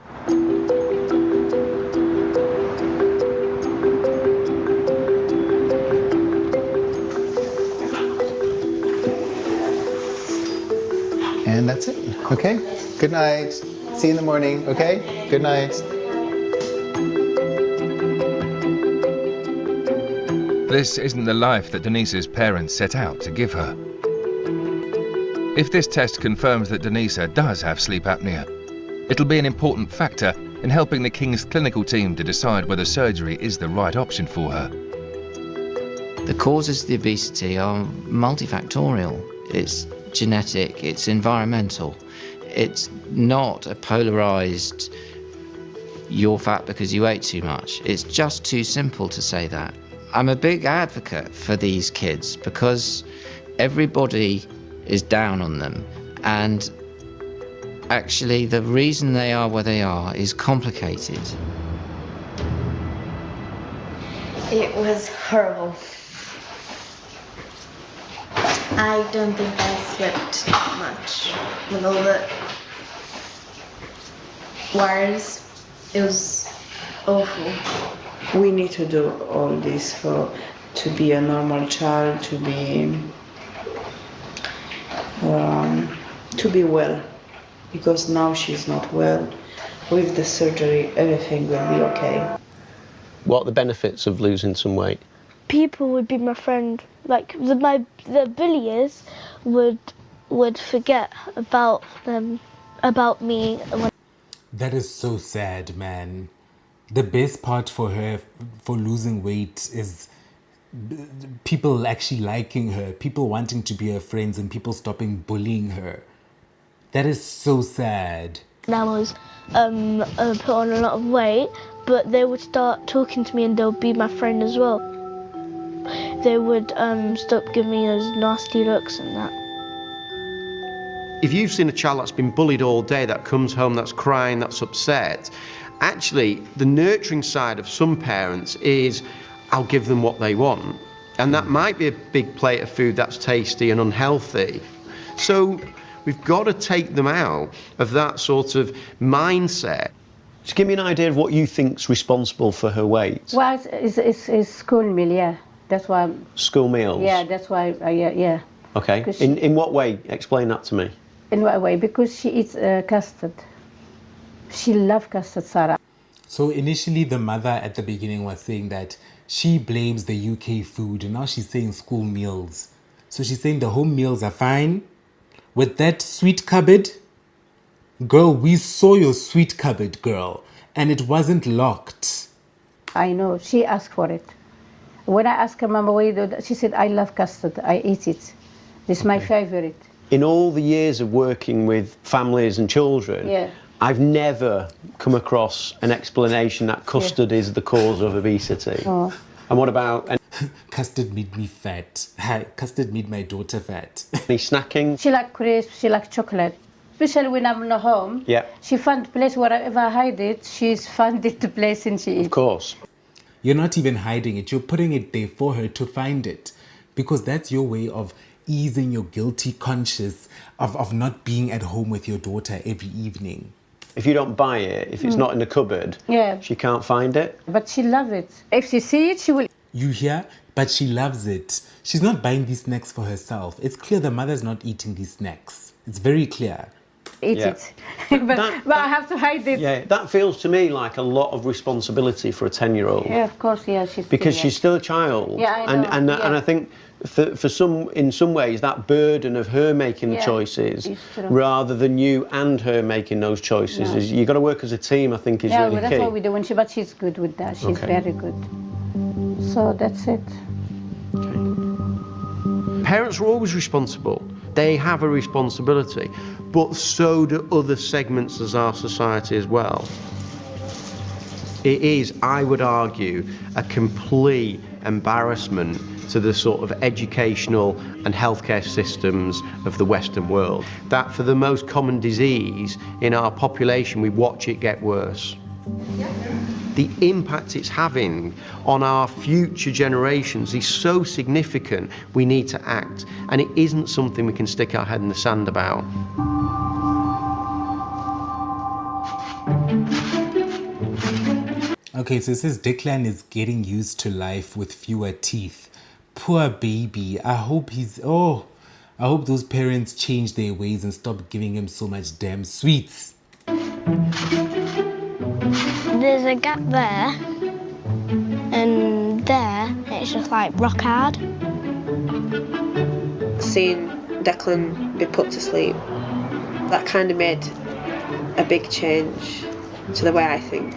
Speaker 22: And that's it, okay? Good night. See you in the morning, okay? Good night.
Speaker 2: This isn't the life that Denise's parents set out to give her. If this test confirms that Denise does have sleep apnea, it'll be an important factor in helping the King's clinical team to decide whether surgery is the right option for her.
Speaker 10: The causes of the obesity are multifactorial. It's genetic, it's environmental. It's not a polarized, you're fat because you ate too much. It's just too simple to say that. I'm a big advocate for these kids because everybody is down on them, and actually the reason they are where they are is complicated.
Speaker 8: It was horrible. I don't think I slept much with all the wires. It was awful.
Speaker 20: We need to do all this to be a normal child, to be well, because now she's not well. With the surgery, everything will be okay.
Speaker 6: What are the benefits of losing some weight?
Speaker 4: People would be my friend. Like the bullies would forget about them, about me.
Speaker 1: That is so sad, man. The best part for her for losing weight is people actually liking her, people wanting to be her friends, and people stopping bullying her. That is so sad.
Speaker 4: I was put on a lot of weight, but they would start talking to me and they'll be my friend as well. They would stop giving me those nasty looks and that.
Speaker 6: If you've seen a child that's been bullied all day, that comes home, that's crying, that's upset, actually the nurturing side of some parents is, I'll give them what they want. And that might be a big plate of food that's tasty and unhealthy. So we've got to take them out of that sort of mindset. Just give me an idea of what you think's responsible for her weight.
Speaker 17: Well, it's school meal, yeah. That's why.
Speaker 6: School meals?
Speaker 17: Yeah, that's why, yeah.
Speaker 6: Okay. In what way? Explain that to me.
Speaker 17: In what way? Because she eats custard. She loves custard, Sarah.
Speaker 1: So initially the mother at the beginning was saying that she blames the UK food, and now she's saying school meals. So she's saying the home meals are fine. With that sweet cupboard, girl, we saw your sweet cupboard, girl, and it wasn't locked.
Speaker 17: I know, she asked for it. When I asked her, Mama, why you do that? She said, I love custard, I eat it. This is my favorite.
Speaker 6: In all the years of working with families and children,
Speaker 17: Yeah.
Speaker 6: I've never come across an explanation that custard is the cause of obesity.
Speaker 17: Oh.
Speaker 6: And what about
Speaker 1: Custard made me fat. Custard made my daughter fat.
Speaker 6: any snacking?
Speaker 17: She like crisps, she like chocolate. Especially when I'm not home.
Speaker 6: Yeah.
Speaker 17: She found place wherever I hide it, she's found it the place and she eats.
Speaker 6: Of course.
Speaker 1: You're not even hiding it. You're putting it there for her to find it. Because that's your way of easing your guilty conscience of not being at home with your daughter every evening.
Speaker 6: If you don't buy it, if it's not in the cupboard,
Speaker 17: Yeah.
Speaker 6: she can't find it.
Speaker 17: But she loves it. If she sees it, she will.
Speaker 1: You hear? But she loves it. She's not buying these snacks for herself. It's clear the mother's not eating these snacks. It's very clear.
Speaker 17: Eat it. but I have to hide it.
Speaker 6: Yeah, that feels to me like a lot of responsibility for a 10-year-old.
Speaker 17: Yeah, of course, yeah.
Speaker 6: Because she's still a child.
Speaker 17: Yeah, I know,
Speaker 6: And I think for some, in some ways, that burden of her making the
Speaker 17: Yeah,
Speaker 6: choices
Speaker 17: it's true.
Speaker 6: rather than you and her making those choices, is you've got to work as a team, I think, is
Speaker 17: yeah,
Speaker 6: really
Speaker 17: well, that's
Speaker 6: key.
Speaker 17: what we do. But she's good with that. She's
Speaker 6: Okay.
Speaker 17: very good. So that's it.
Speaker 6: Parents are always responsible. They have a responsibility, but so do other segments of our society as well. It is, I would argue, a complete embarrassment to the sort of educational and healthcare systems of the Western world, that for the most common disease in our population, we watch it get worse. The impact it's having on our future generations is so significant, we need to act. And it isn't something we can stick our head in the sand about.
Speaker 1: Okay, so it says Declan is getting used to life with fewer teeth. Poor baby. I hope I hope those parents change their ways and stop giving him so much damn sweets.
Speaker 4: There's a gap there, and there it's just like rock hard.
Speaker 5: Seeing Declan be put to sleep, that kind of made a big change to the way I think.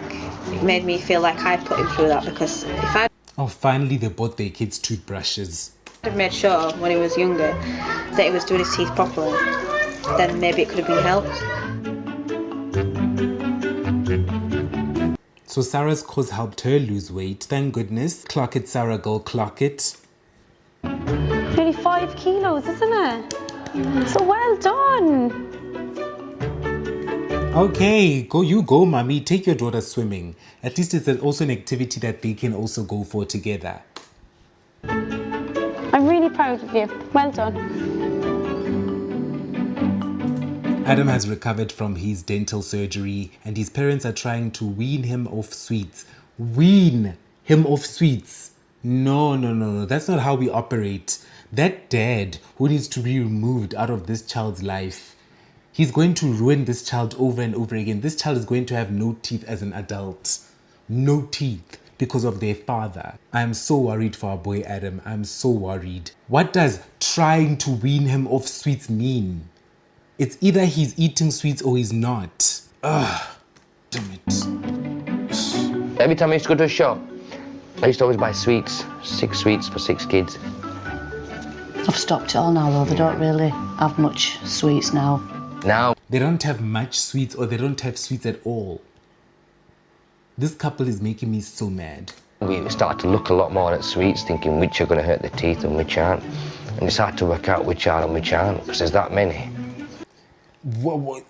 Speaker 5: It made me feel like I put him through that, because if I...
Speaker 1: Oh, finally they bought their kids toothbrushes.
Speaker 5: I'd made sure when he was younger that he was doing his teeth properly, then maybe it could have been helped.
Speaker 1: So Sarah's cause helped her lose weight. Thank goodness. Clock it, Sarah girl, clock it.
Speaker 15: Nearly 5 kilos, isn't it? So well done.
Speaker 1: Okay, you go, mommy. Take your daughter swimming. At least it's also an activity that they can also go for together.
Speaker 15: I'm really proud of you. Well done.
Speaker 1: Adam has recovered from his dental surgery and his parents are trying to wean him off sweets. Wean him off sweets. No. That's not how we operate. That dad who needs to be removed out of this child's life, he's going to ruin this child over and over again. This child is going to have no teeth as an adult. No teeth because of their father. I'm so worried for our boy Adam. I'm so worried. What does trying to wean him off sweets mean? It's either he's eating sweets or he's not. Ugh, damn it.
Speaker 7: Every time I used to go to a shop, I used to always buy sweets. 6 sweets for 6 kids.
Speaker 21: I've stopped it all now though, they don't really have much sweets now.
Speaker 7: Now
Speaker 1: they don't have much sweets or they don't have sweets at all. This couple is making me so mad.
Speaker 7: We started to look a lot more at sweets, thinking which are going to hurt the teeth and which aren't. And it's hard to work out which are and which aren't, because there's that many.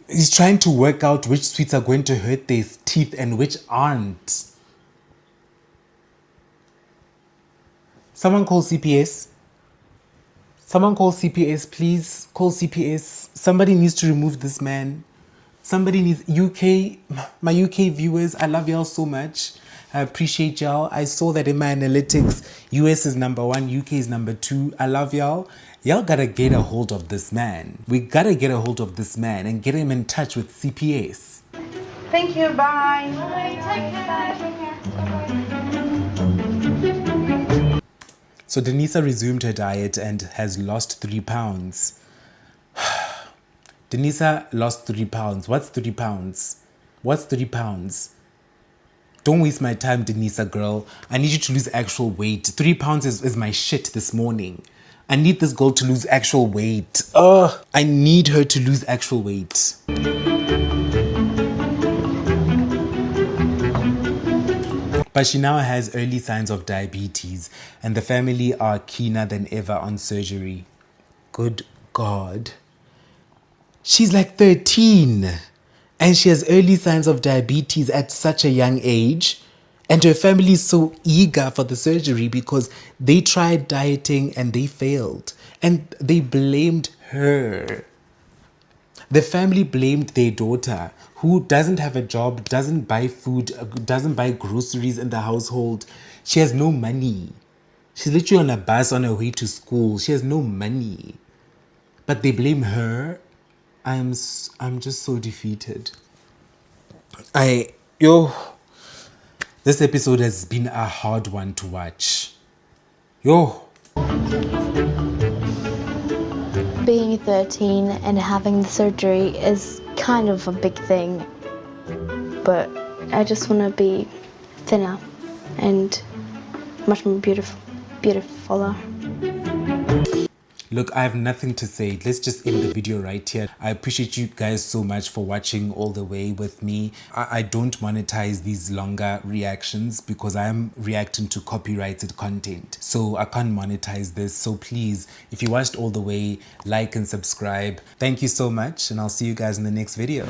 Speaker 1: He's trying to work out which sweets are going to hurt their teeth and which aren't. Someone call CPS. Someone call CPS, please. Call CPS. Somebody needs to remove this man. Somebody needs... my UK viewers, I love y'all so much. I appreciate y'all. I saw that in my analytics. US is number 1, UK is number 2. I love y'all. Y'all gotta get a hold of this man. We gotta get a hold of this man and get him in touch with CPS.
Speaker 20: Thank you, bye.
Speaker 15: Bye, take care.
Speaker 1: So Denisa resumed her diet and has lost 3 pounds. Denisa lost 3 pounds. What's 3 pounds? What's 3 pounds? Don't waste my time, Denisa girl. I need you to lose actual weight. 3 pounds is my shit this morning. I need this girl to lose actual weight. I need her to lose actual weight. But she now has early signs of diabetes and the family are keener than ever on surgery. Good God. She's like 13 and she has early signs of diabetes at such a young age. And her family is so eager for the surgery because they tried dieting and they failed. And they blamed her. The family blamed their daughter who doesn't have a job, doesn't buy food, doesn't buy groceries in the household. She has no money. She's literally on a bus on her way to school. She has no money. But they blame her. I'm just so defeated. This episode has been a hard one to watch.
Speaker 8: Being 13 and having the surgery is kind of a big thing, but I just want to be thinner and much more beautifuler.
Speaker 1: Look, I have nothing to say. Let's just end the video right here. I appreciate you guys so much for watching all the way with me. I don't monetize these longer reactions because I'm reacting to copyrighted content. So I can't monetize this. So please, if you watched all the way, like and subscribe. Thank you so much and I'll see you guys in the next video.